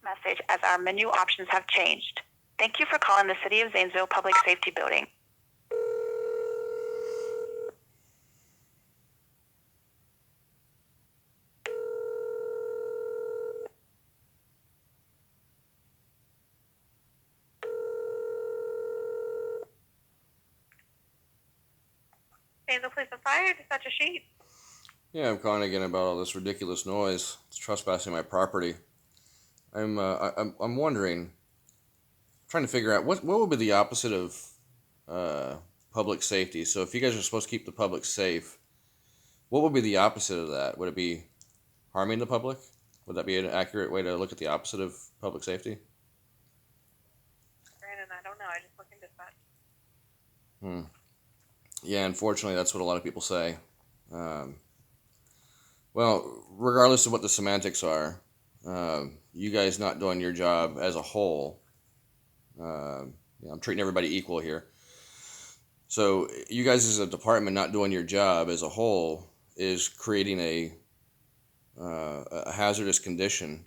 message as our menu options have changed. Thank you for calling the City of Zanesville Public Safety Building. Zanesville Police and Fire, dispatch a sheet. Yeah, I'm calling again about all this ridiculous noise. It's trespassing my property. I'm wondering, trying to figure out what would be the opposite of public safety. So if you guys are supposed to keep the public safe, what would be the opposite of that? Would it be harming the public? Would that be an accurate way to look at the opposite of public safety? Brandon, I don't know. I just looked into dispatch. Yeah, unfortunately, that's what a lot of people say. Well, regardless of what the semantics are, you guys not doing your job as a whole. I'm treating everybody equal here. So you guys as a department not doing your job as a whole is creating a hazardous condition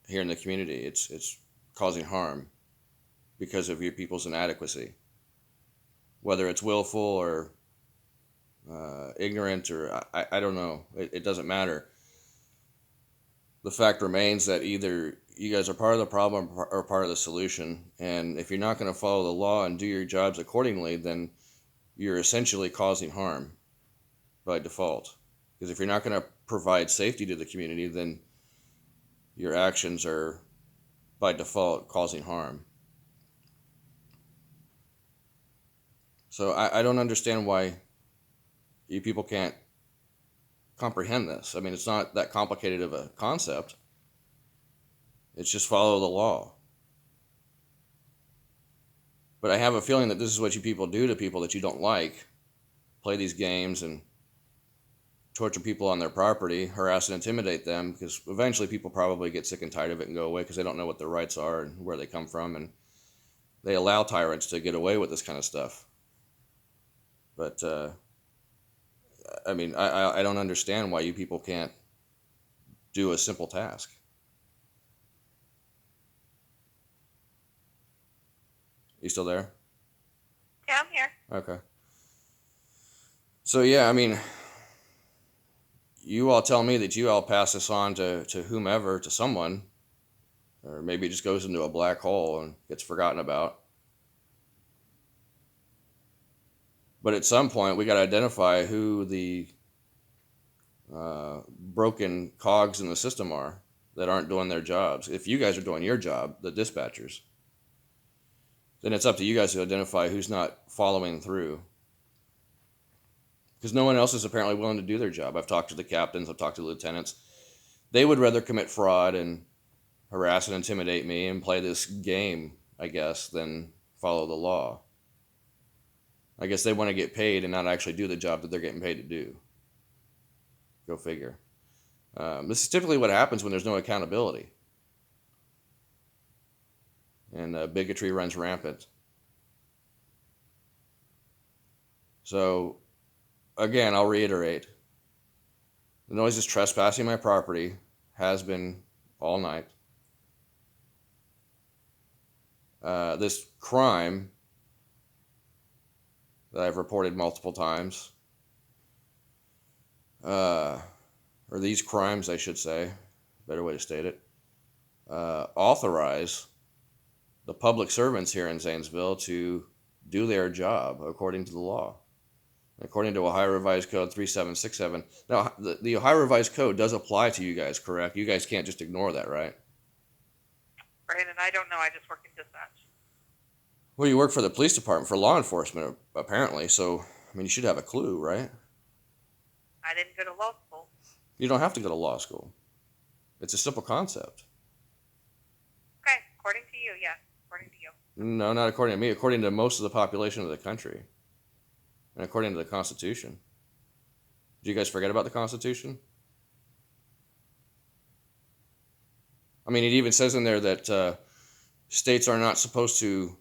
here in the community. It's causing harm because of your people's inadequacy, whether it's willful or ignorant or I don't know. It doesn't matter. The fact remains that either you guys are part of the problem or part of the solution. And if you're not going to follow the law and do your jobs accordingly, then you're essentially causing harm by default. Because if you're not going to provide safety to the community, then your actions are by default causing harm. So I don't understand why you people can't comprehend this. I mean, it's not that complicated of a concept. It's just follow the law. But I have a feeling that this is what you people do to people that you don't like. Play these games and torture people on their property, harass and intimidate them, because eventually people probably get sick and tired of it and go away because they don't know what their rights are and where they come from, and they allow tyrants to get away with this kind of stuff. But I mean, I don't understand why you people can't do a simple task. You still there? Yeah, I'm here. Okay. So yeah, I mean, you all tell me that you all pass this on to whomever, to someone, or maybe it just goes into a black hole and gets forgotten about. But at some point, we got to identify who the broken cogs in the system are that aren't doing their jobs. If you guys are doing your job, the dispatchers, then it's up to you guys to identify who's not following through. Because no one else is apparently willing to do their job. I've talked to the captains, I've talked to the lieutenants. They would rather commit fraud and harass and intimidate me and play this game, I guess, than follow the law. I guess they want to get paid and not actually do the job that they're getting paid to do. Go figure. This is typically what happens when there's no accountability. And bigotry runs rampant. So, again, I'll reiterate. The noise is trespassing my property, has been all night. This crime that I've reported multiple times, or these crimes, I should say, better way to state it, authorize the public servants here in Zanesville to do their job according to the law. According to Ohio Revised Code 3767. Now, the Ohio Revised Code does apply to you guys, correct? You guys can't just ignore that, right? Brandon, I don't know. I just work in dispatch. Well, you work for the police department, for law enforcement, apparently. So, I mean, you should have a clue, right? I didn't go to law school. You don't have to go to law school. It's a simple concept. Okay, according to you, yes. According to you. No, not according to me. According to most of the population of the country. And according to the Constitution. Did you guys forget about the Constitution? I mean, it even says in there that states are not supposed to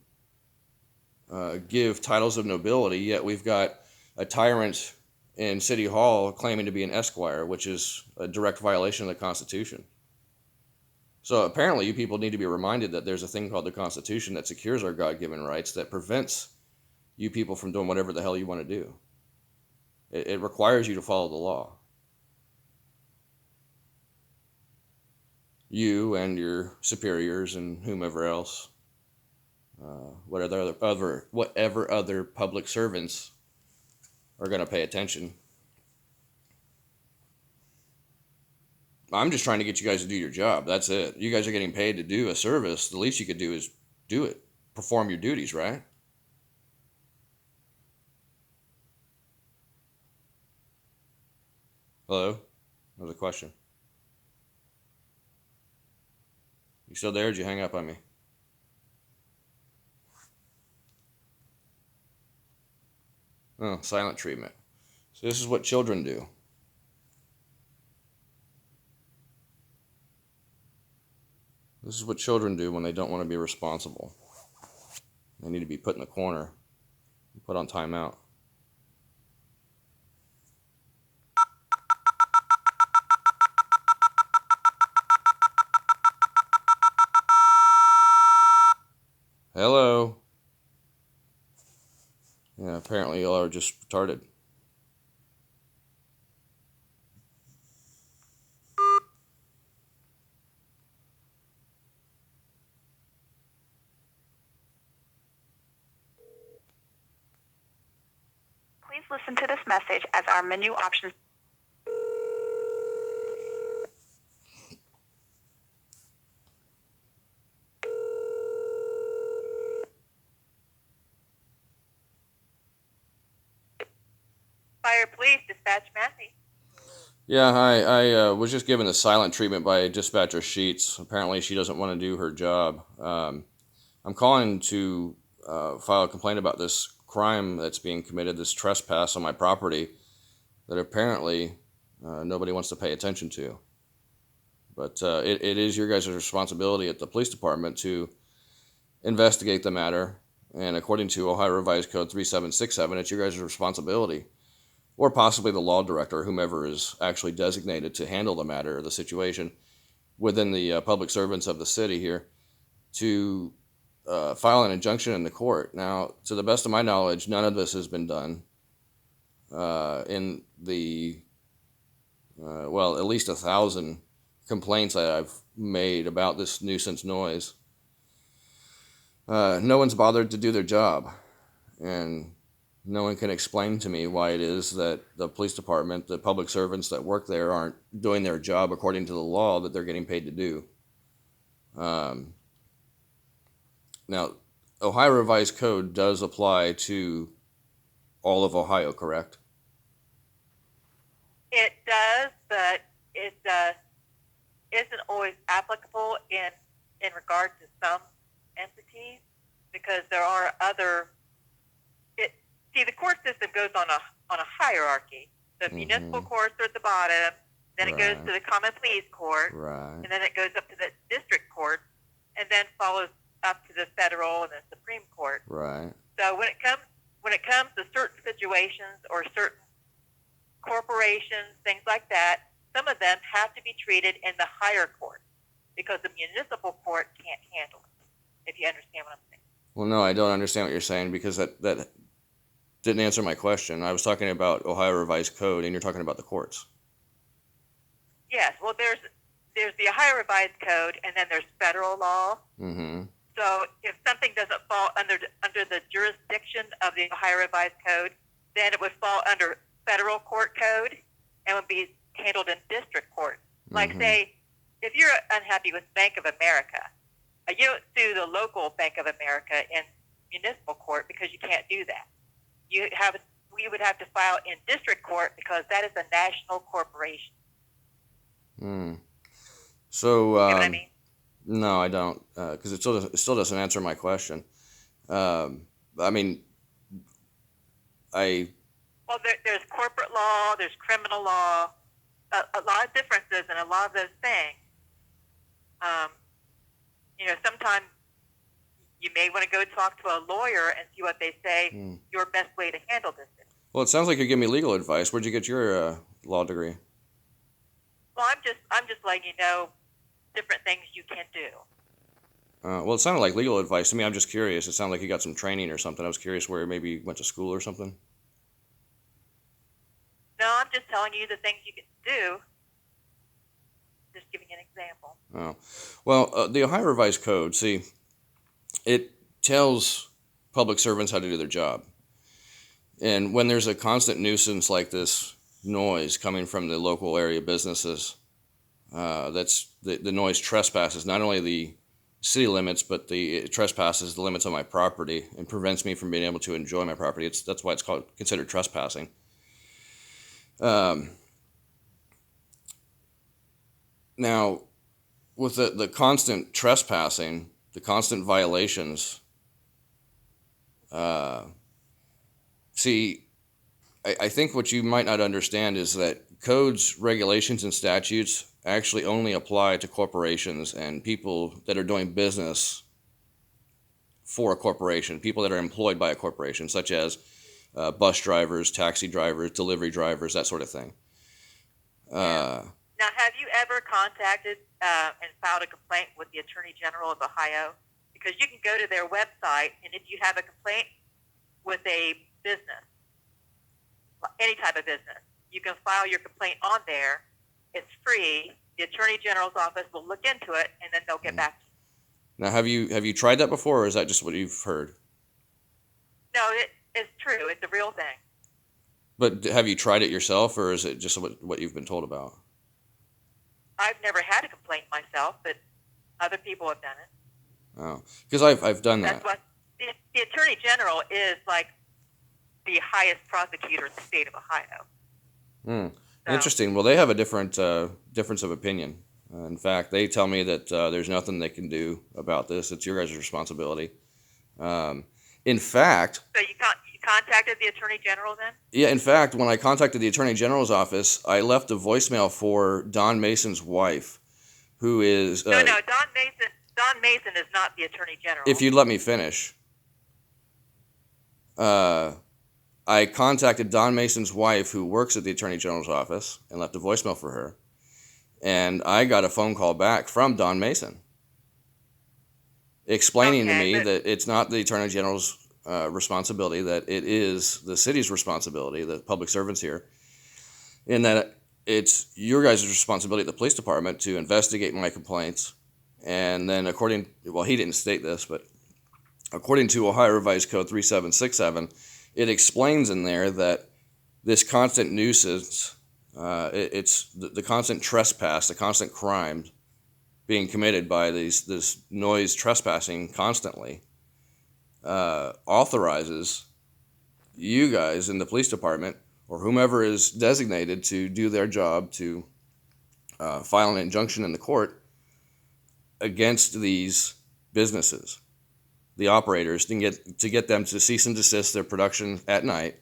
give titles of nobility, yet we've got a tyrant in City Hall claiming to be an esquire, which is a direct violation of the Constitution. So apparently, you people need to be reminded that there's a thing called the Constitution that secures our God-given rights that prevents you people from doing whatever the hell you want to do. It requires you to follow the law. You and your superiors and whomever else, whatever other public servants are going to pay attention. I'm just trying to get you guys to do your job. That's it. You guys are getting paid to do a service. The least you could do is do it. Perform your duties, right? Hello? That was a question. You still there? Or did you hang up on me? Oh, silent treatment. So this is what children do. This is what children do when they don't want to be responsible. They need to be put in the corner, put on timeout. Hello? Yeah, apparently y'all are just retarded. Please listen to this message as our menu options. Fire Police, Dispatch Massey. Yeah, hi. I was just given the silent treatment by Dispatcher Sheets. Apparently, she doesn't want to do her job. I'm calling to file a complaint about this crime that's being committed, this trespass on my property that apparently nobody wants to pay attention to. But it is your guys' responsibility at the police department to investigate the matter. And according to Ohio Revised Code 3767, it's your guys' responsibility, or possibly the law director, or whomever is actually designated to handle the matter or the situation within the public servants of the city here, to file an injunction in the court. Now, to the best of my knowledge, none of this has been done in the, at least 1,000 complaints that I've made about this nuisance noise. No one's bothered to do their job, and no one can explain to me why it is that the police department, the public servants that work there, aren't doing their job according to the law that they're getting paid to do. Now, Ohio Revised Code does apply to all of Ohio, correct? It does, but it isn't always applicable in regard to some entities, because there are other. The court system goes on a hierarchy. The municipal courts are at the bottom, then it goes to the common pleas court, and then it goes up to the district court, and then follows up to the federal and the Supreme Court. Right. So when it comes to certain situations or certain corporations, things like that, some of them have to be treated in the higher court because the municipal court can't handle it, if you understand what I'm saying. Well, no, I don't understand what you're saying, because that didn't answer my question. I was talking about Ohio Revised Code, and you're talking about the courts. Yes, well, there's the Ohio Revised Code, and then there's federal law. Mm-hmm. So if something doesn't fall under the jurisdiction of the Ohio Revised Code, then it would fall under federal court code and would be handled in district court. Like, say, if you're unhappy with Bank of America, you don't sue the local Bank of America in municipal court because you can't do that. We would have to file in district court because that is a national corporation. So, you know what I mean? No, I don't, because it still doesn't answer my question. Well, there's corporate law, there's criminal law, a lot of differences in a lot of those things. Sometimes you may want to go talk to a lawyer and see what they say your best way to handle this is. Well, it sounds like you're giving me legal advice. Where'd you get your law degree? Well, I'm just letting you know different things you can do. Well, it sounded like legal advice to me. I'm just curious. It sounded like you got some training or something. I was curious where maybe you went to school or something. No, I'm just telling you the things you can do. Just giving an example. Oh, well, the Ohio Revised Code, see, it tells public servants how to do their job. And when there's a constant nuisance like this noise coming from the local area businesses, that's the noise trespasses not only the city limits, but it trespasses the limits on my property and prevents me from being able to enjoy my property. That's why it's considered trespassing. Now, with the constant trespassing, the constant violations, see, I think what you might not understand is that codes, regulations, and statutes actually only apply to corporations and people that are doing business for a corporation, people that are employed by a corporation, such as bus drivers, taxi drivers, delivery drivers, that sort of thing. Now, have you ever contacted and filed a complaint with the Attorney General of Ohio? Because you can go to their website, and if you have a complaint with a business, any type of business, you can file your complaint on there. It's free. The Attorney General's office will look into it, and then they'll get back to you. Now, have you tried that before, or is that just what you've heard? No, it's true. It's a real thing. But have you tried it yourself, or is it just what you've been told about? I've never had a complaint myself, but other people have done it. Oh, because I've done that. That's what the Attorney General is, like the highest prosecutor in the state of Ohio. So, Interesting. Well, they have a different difference of opinion. In fact, they tell me that there's nothing they can do about this. It's your guys' responsibility. In fact... So you contacted the Attorney General then? Yeah, in fact, when I contacted the Attorney General's office, I left a voicemail for Don Mason's wife, who is... No, Don Mason is not the Attorney General. If you'd let me finish. I contacted Don Mason's wife, who works at the Attorney General's office, and left a voicemail for her. And I got a phone call back from Don Mason explaining to me that it's not the Attorney General's responsibility, that it is the city's responsibility, the public servants here, and that it's your guys' responsibility at the police department to investigate my complaints. And then he didn't state this, but according to Ohio Revised Code 3767, it explains in there that this constant nuisance, it's the constant trespass, the constant crime being committed by this noise trespassing constantly, authorizes you guys in the police department or whomever is designated to do their job to file an injunction in the court against these businesses, the operators, to get them to cease and desist their production at night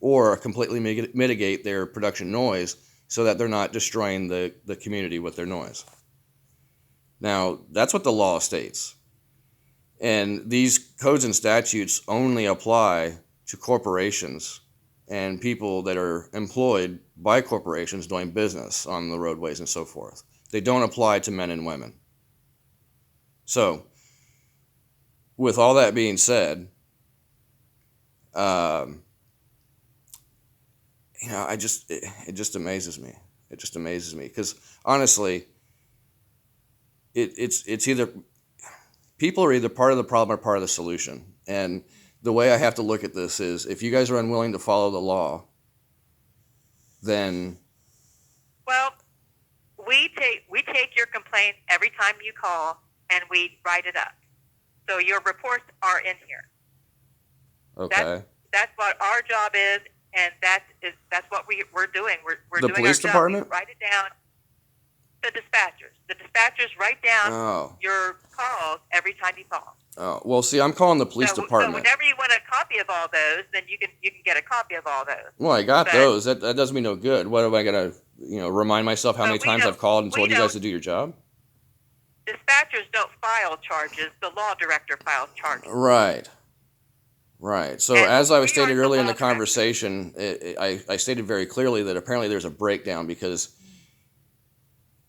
or completely mitigate their production noise so that they're not destroying the community with their noise. Now, that's what the law states. And these codes and statutes only apply to corporations and people that are employed by corporations doing business on the roadways and so forth. They don't apply to men and women. So, with all that being said, it just amazes me. It just amazes me because honestly, it's either people are either part of the problem or part of the solution. And the way I have to look at this is, if you guys are unwilling to follow the law, then we take your complaint every time you call and we write it up. So your reports are in here. Okay. That's what our job is, and that's what we're doing. We're the doing police our job. department? We write it down. The dispatchers write down your calls every time you call. Oh, well, see, I'm calling the police department. So whenever you want a copy of all those, then you can get a copy of all those. Well, I got those. That does me no good. What am I gonna, remind myself how many times I've called and told you guys to do your job? Dispatchers don't file charges. The law director files charges. Right. So And as I was we are stating the earlier in the law director. conversation, I stated very clearly that apparently there's a breakdown because,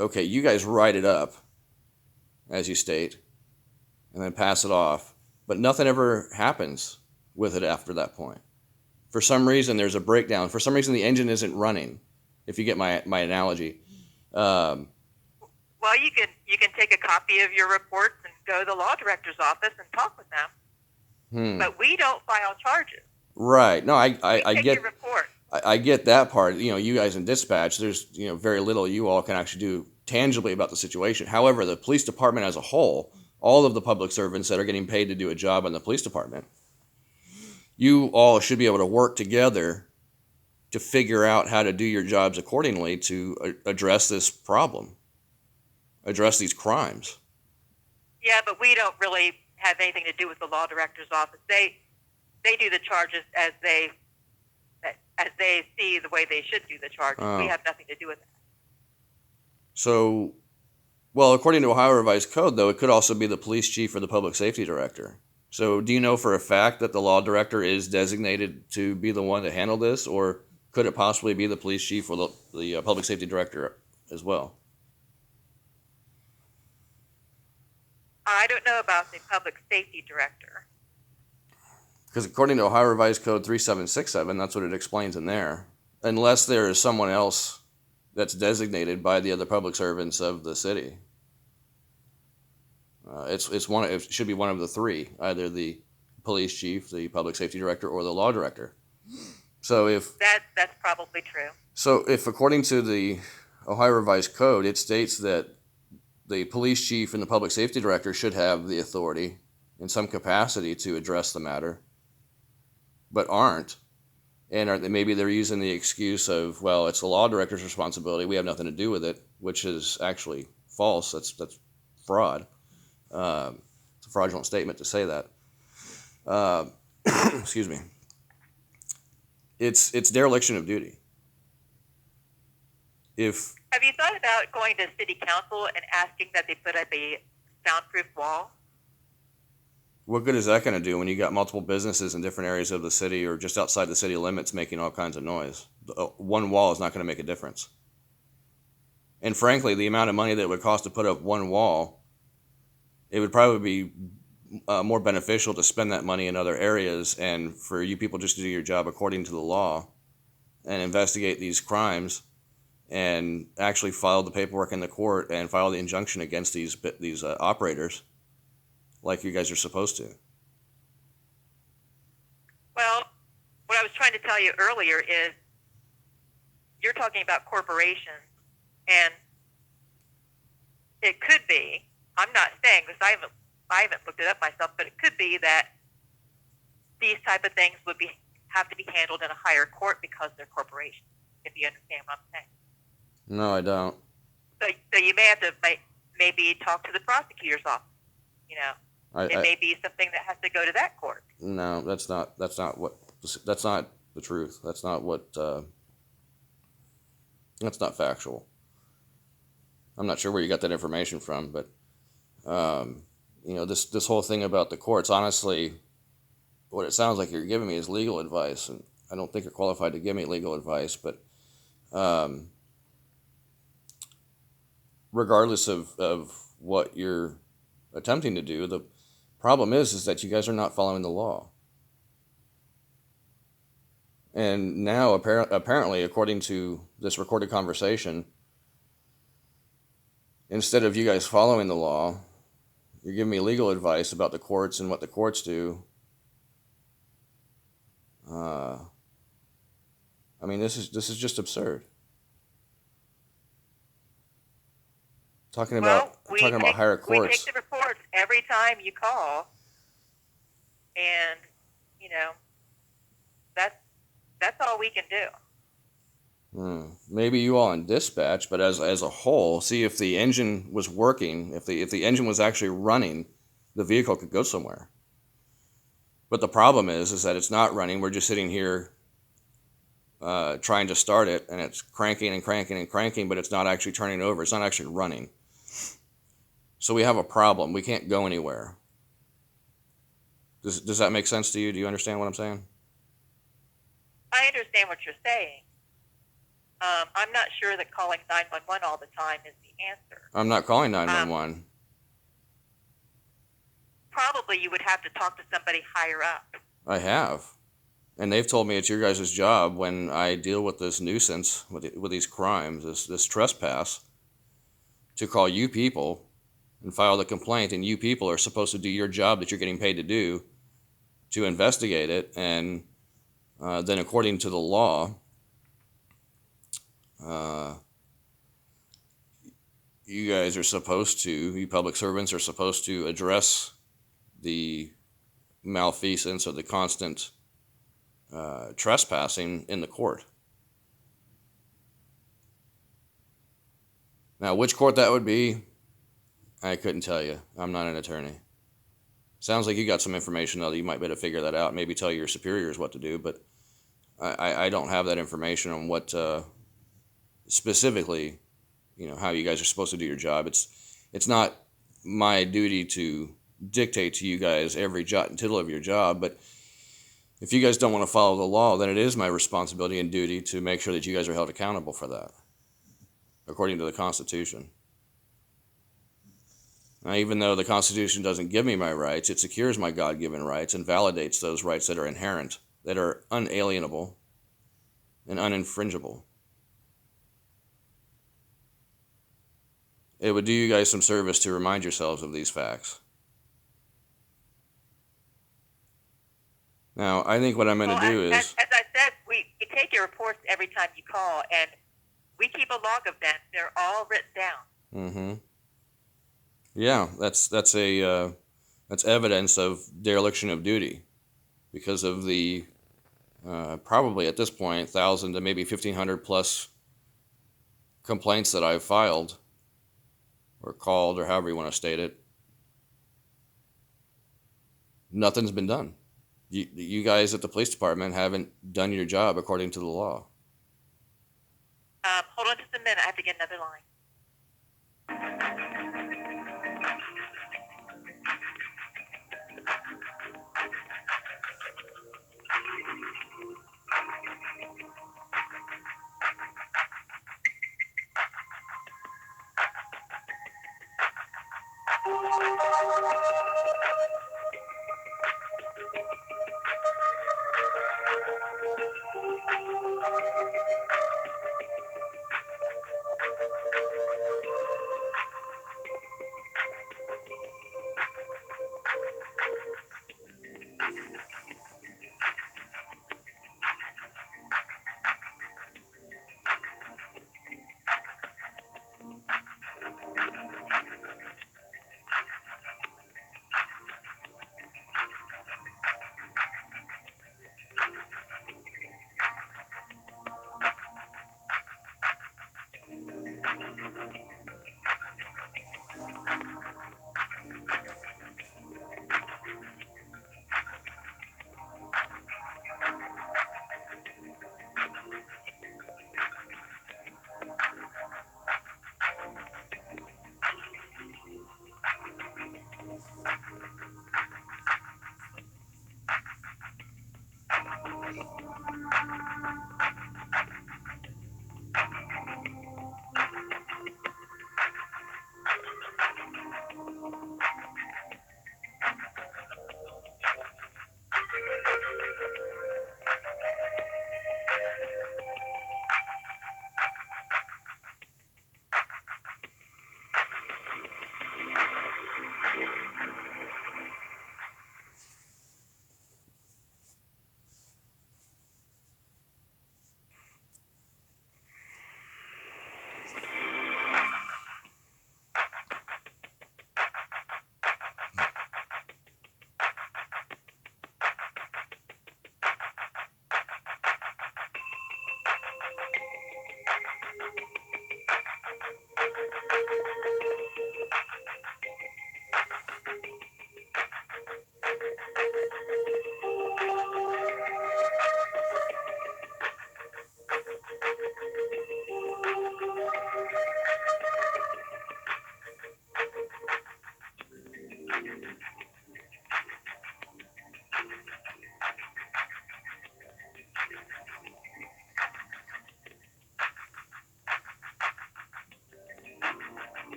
okay, you guys write it up, as you state, and then pass it off. But nothing ever happens with it after that point. For some reason, there's a breakdown. For some reason, the engine isn't running, if you get my analogy. Well, you can take a copy of your reports and go to the law director's office and talk with them. But we don't file charges. Right. No, I take get your report. I get that part. You guys in dispatch, there's very little you all can actually do tangibly about the situation. However, the police department as a whole, all of the public servants that are getting paid to do a job in the police department, you all should be able to work together to figure out how to do your jobs accordingly to address this problem, address these crimes. Yeah, but we don't really have anything to do with the law director's office. They do the charges as they see the way they should do the charges. We have nothing to do with that. So, well, according to Ohio Revised Code, though, it could also be the police chief or the public safety director. So do you know for a fact that the law director is designated to be the one to handle this, or could it possibly be the police chief or the public safety director as well? I don't know about the public safety director. Because according to Ohio Revised Code 3767, that's what it explains in there. Unless there is someone else that's designated by the other public servants of the city. It should be one of the three, either the police chief, the public safety director, or the law director. So if that's probably true. So if according to the Ohio Revised Code, it states that the police chief and the public safety director should have the authority in some capacity to address the matter, but aren't, and maybe they're using the excuse of, well, it's the law director's responsibility, we have nothing to do with it, which is actually false. That's fraud. It's a fraudulent statement to say that. Excuse me. It's dereliction of duty. Have you thought about going to city council and asking that they put up a soundproof wall? What good is that going to do when you got multiple businesses in different areas of the city or just outside the city limits making all kinds of noise? One wall is not going to make a difference. And frankly, the amount of money that it would cost to put up one wall, it would probably be more beneficial to spend that money in other areas and for you people just to do your job according to the law and investigate these crimes and actually file the paperwork in the court and file the injunction against these operators like you guys are supposed to. Well, what I was trying to tell you earlier is you're talking about corporations, and it could be, I'm not saying this, I haven't looked it up myself, but it could be that these type of things would have to be handled in a higher court because they're corporations, if you understand what I'm saying. No, I don't. So you may have to maybe talk to the prosecutor's office. It may be something that has to go to that court. No, that's not the truth. That's not factual. I'm not sure where you got that information from, but this whole thing about the courts, honestly, what it sounds like you're giving me is legal advice, and I don't think you're qualified to give me legal advice, but regardless of what you're attempting to do, the problem is that you guys are not following the law. And now, apparently, according to this recorded conversation, instead of you guys following the law, you're giving me legal advice about the courts and what the courts do. This is just absurd. Talking about higher courts. We take the reports every time you call, and that's all we can do. Maybe you all in dispatch, but as a whole, see if the engine was working, if the engine was actually running, the vehicle could go somewhere. But the problem is that it's not running. We're just sitting here trying to start it, and it's cranking and cranking and cranking, but it's not actually turning over. It's not actually running. So we have a problem. We can't go anywhere. Does that make sense to you? Do you understand what I'm saying? I understand what you're saying. I'm not sure that calling 911 all the time is the answer. I'm not calling 911. probably you would have to talk to somebody higher up. I have. And they've told me it's your guys' job when I deal with this nuisance, with these crimes, this trespass, to call you people and file the complaint. And you people are supposed to do your job that you're getting paid to do, to investigate it. And then according to the law, you guys are supposed to, you public servants are supposed to address the malfeasance or the constant trespassing in the court. Now, which court that would be, I couldn't tell you. I'm not an attorney. Sounds like you got some information, though, that you might be able to figure that out. Maybe tell your superiors what to do, but I don't have that information on what specifically, how you guys are supposed to do your job. It's not my duty to dictate to you guys every jot and tittle of your job, but if you guys don't want to follow the law, then it is my responsibility and duty to make sure that you guys are held accountable for that, according to the Constitution. Now, even though the Constitution doesn't give me my rights, it secures my God-given rights and validates those rights that are inherent, that are unalienable and uninfringible. It would do you guys some service to remind yourselves of these facts. Now, I think what I'm going to do is... As I said, we take your reports every time you call, and we keep a log of them. They're all written down. Mm-hmm. Yeah, that's evidence of dereliction of duty, because of the probably at this point 1,000 to maybe 1,500 plus complaints that I've filed or called, or however you want to state it. Nothing's been done. You guys at the police department haven't done your job according to the law. Hold on just a minute. I have to get another line.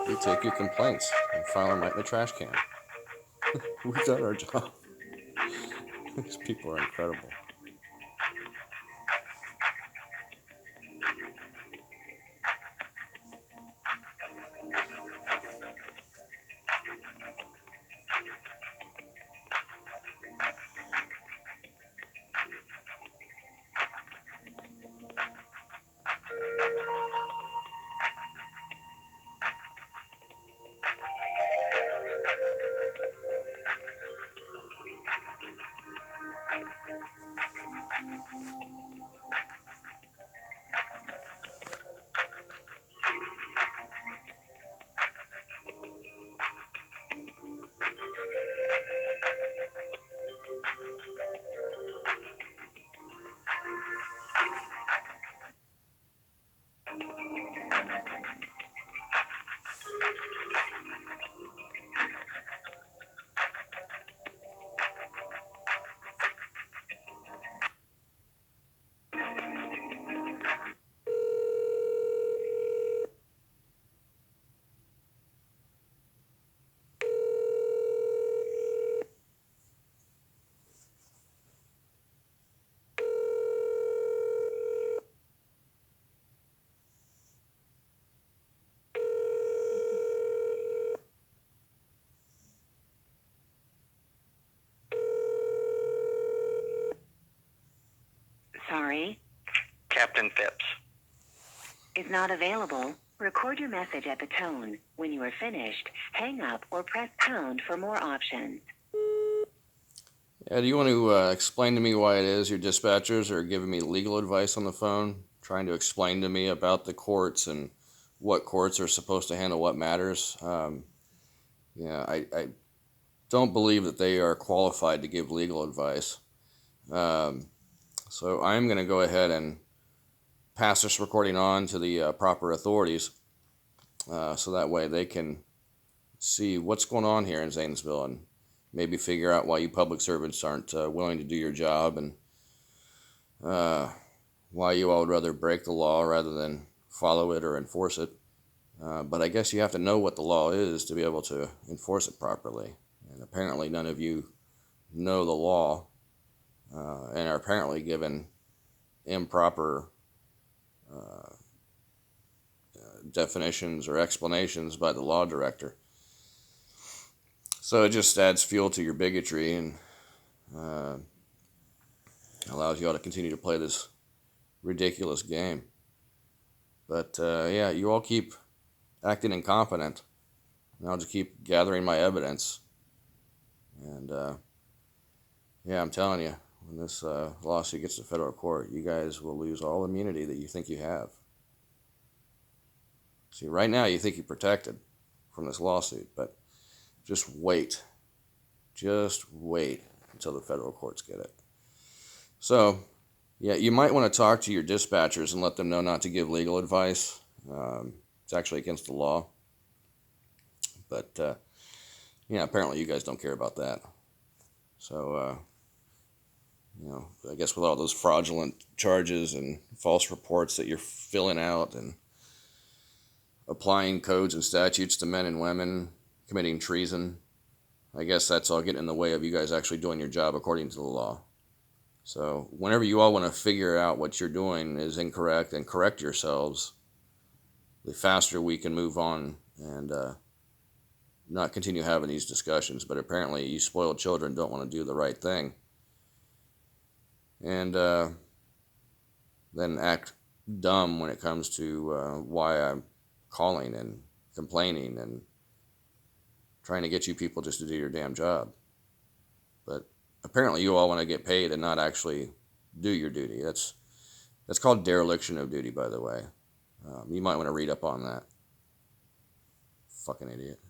We take your complaints and file them right in the trash can. We've done our job. These people are incredible. Sorry, Captain Phipps. is not available. Record your message at the tone. When you are finished, hang up or press pound for more options. Yeah, do you want to explain to me why it is your dispatchers are giving me legal advice on the phone, trying to explain to me about the courts and what courts are supposed to handle what matters? I don't believe that they are qualified to give legal advice. So I'm going to go ahead and pass this recording on to the proper authorities so that way they can see what's going on here in Zanesville and maybe figure out why you public servants aren't willing to do your job and why you all would rather break the law rather than follow it or enforce it. But I guess you have to know what the law is to be able to enforce it properly. And apparently none of you know the law and are apparently given improper definitions or explanations by the law director. So it just adds fuel to your bigotry and allows you all to continue to play this ridiculous game. But yeah, you all keep acting incompetent, and I'll just keep gathering my evidence. And yeah, I'm telling you, when this lawsuit gets to federal court, you guys will lose all immunity that you think you have. See, right now you think you're protected from this lawsuit, but just wait. Just wait until the federal courts get it. So, yeah, you might want to talk to your dispatchers and let them know not to give legal advice. It's actually against the law. But, yeah, apparently you guys don't care about that. So, I guess with all those fraudulent charges and false reports that you're filling out and applying codes and statutes to men and women, committing treason, I guess that's all getting in the way of you guys actually doing your job according to the law. So whenever you all want to figure out what you're doing is incorrect and correct yourselves, the faster we can move on and not continue having these discussions. But apparently you spoiled children don't want to do the right thing. And then act dumb when it comes to why I'm calling and complaining and trying to get you people just to do your damn job. But apparently you all want to get paid and not actually do your duty. That's called dereliction of duty, by the way. You might want to read up on that. Fucking idiot.